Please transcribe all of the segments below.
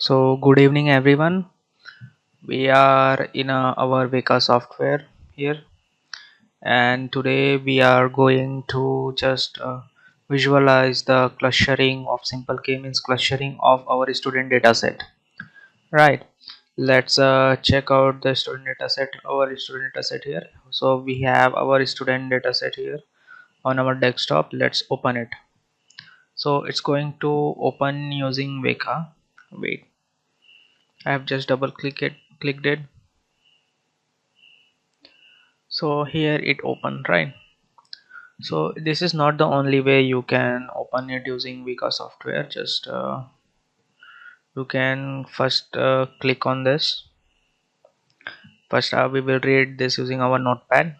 So good evening everyone. We are in our weka software here, and today we are going to just visualize the clustering of simple k means clustering of our student dataset. Right. Let's check out the student dataset. Our student dataset here. So we have our student dataset here on our desktop. Let's open it. So it's going to open using weka. Wait, I have just clicked it. So here it opened, right? So this is not the only way you can open it using weka software. Just you can first click on this. First we will read this using our notepad,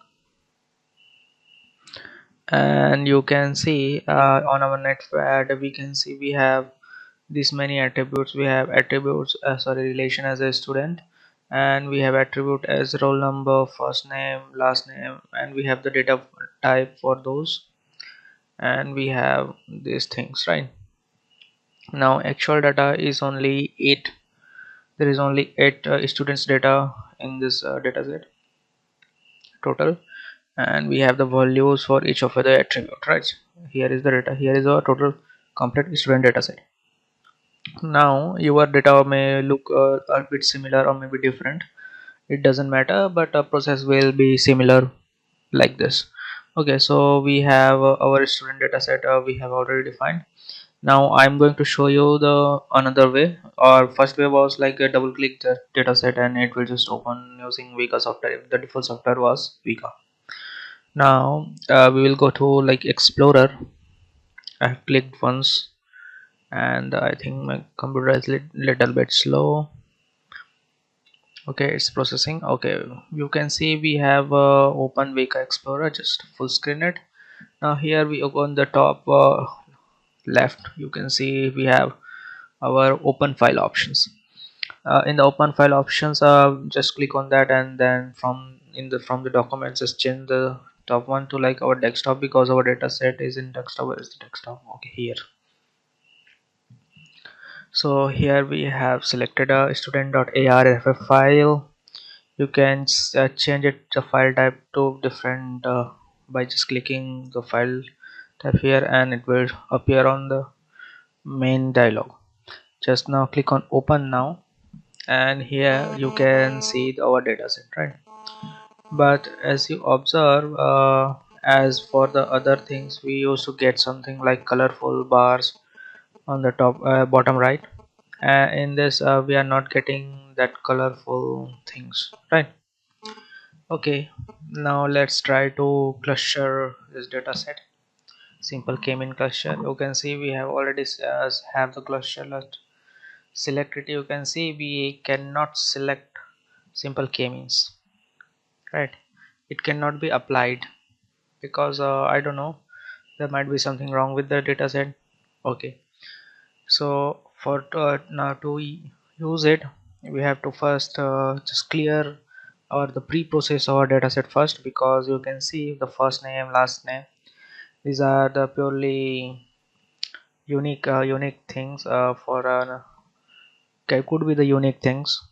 and you can see on our notepad we can see we have this many attributes. We have attributes relation as a student, and we have attribute as roll number, first name, last name, and we have the data type for those, and we have these things, right? Now actual data is only 8. There is only 8 students data in this data set total, and we have the values for each of the attribute, right? Here is the data. Here is our total complete student data set. Now your data may look a bit similar or maybe different. It doesn't matter, but the process will be similar like this. Okay, so we have our student data set we have already defined. Now I'm going to show you the another way. Our first way was like a double click the dataset and it will just open using weka software if the default software was weka. Now we will go to like explorer. I have clicked once, and I think my computer is little bit slow. Okay, it's processing. Okay, you can see we have open weka explorer. Just full screen it. Now here we open the top left, you can see we have our open file options. In the open file options, just click on that, and then from the documents just change the top one to like our desktop, because our data set is in desktop. Where is the desktop? Okay, here. So here we have selected a student.arff file. You can change it the file type to different by just clicking the file type here, and it will appear on the main dialog. Just now click on open now, and here you can see our dataset, right? But as you observe, as for the other things, we used to get something like colorful bars on the top bottom right. In this we are not getting that colorful things, right? Okay, now let's try to cluster this data set. Simple k-mean cluster. You can see we have already have the cluster. Let's select it. You can see we cannot select simple k-means, right? It cannot be applied because I don't know, there might be something wrong with the dataset. Okay, so for now to use it, we have to first just clear or the pre-process our dataset first, because you can see the first name, last name, these are the purely unique things for could be the unique things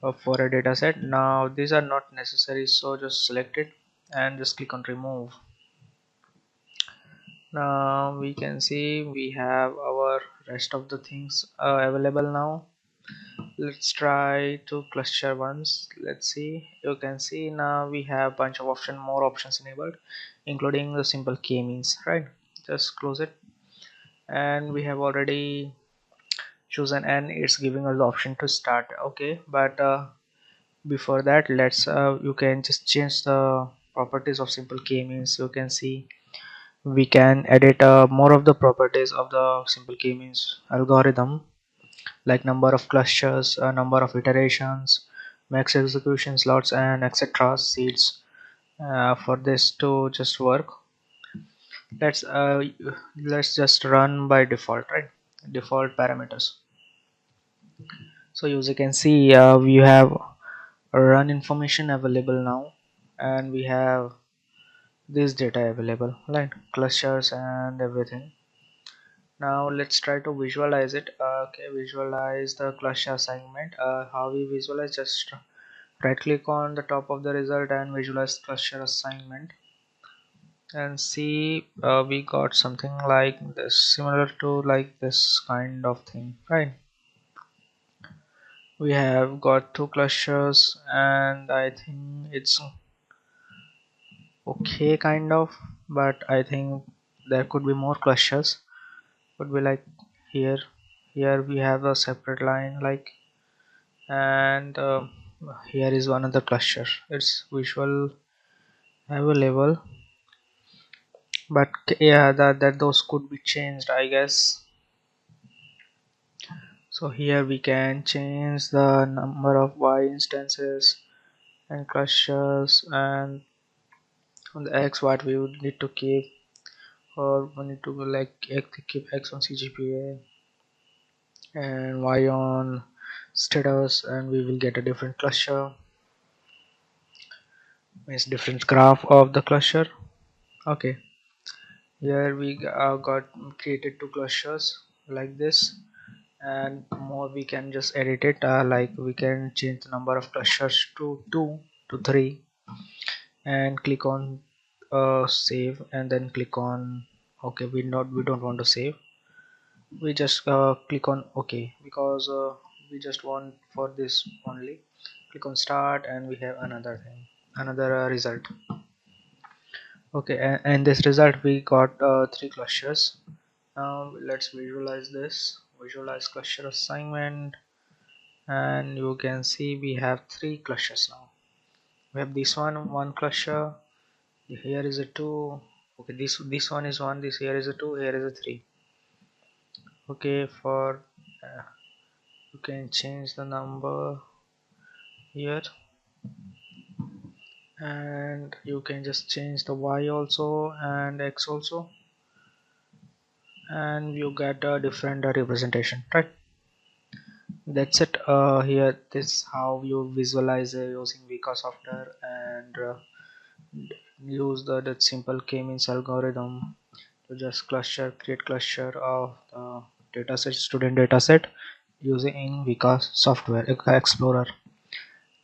for a dataset. Now these are not necessary, so just select it and just click on remove. Now we can see we have our rest of the things available. Now let's try to cluster once. Let's see. You can see now we have bunch of more options enabled, including the simple k-means, right? Just close it, and we have already chosen, and it's giving us the option to start. Okay, but before that, let's you can just change the properties of simple k-means. You can see we can edit more of the properties of the simple k-means algorithm, like number of clusters, number of iterations, max execution slots, and etc seeds. For this to just work, let's uh, let's just run by default, right? Default parameters. So as you can see, we have run information available now, and we have this data available, like clusters and everything. Now let's try to visualize it. Okay, visualize the cluster assignment. How we visualize? Just right click on the top of the result and visualize cluster assignment, and see we got something like this, similar to like this kind of thing, right? We have got two clusters, and I think it's okay kind of, but I think there could be more clusters. Could be like here. Here we have a separate line like, and here is one other cluster. It's visual available, but yeah, that those could be changed, I guess. So here we can change the number of y instances and clusters, and on the x what we would need to keep, or we need to like keep x on cgpa and y on status, and we will get a different cluster, means different graph of the cluster. Okay, here we got created two clusters like this, and more we can just edit it, like we can change the number of clusters to 2 to 3, and click on save, and then click on okay. We don't want to save, we just click on okay, because we just want for this only. Click on start, and we have another thing, another result. Okay, and this result we got three clusters. Now let's visualize this, visualize cluster assignment, and you can see we have three clusters now. We have this one cluster, here is a 2. Okay, this one is 1, this here is a 2, here is a 3. Okay, for you can change the number here, and you can just change the y also and x also, and you get a different representation, right? That's it. Here this is how you visualize using weka software, and use that simple k-means algorithm to just create cluster of dataset, student dataset, using weka software weka explorer.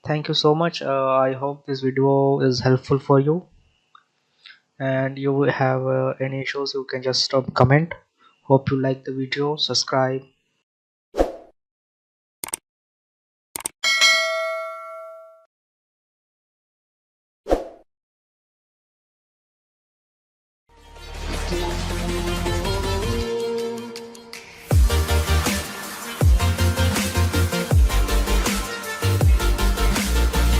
Thank you so much. I hope this video is helpful for you, and you have any issues you can just comment. Hope you like the video, subscribe.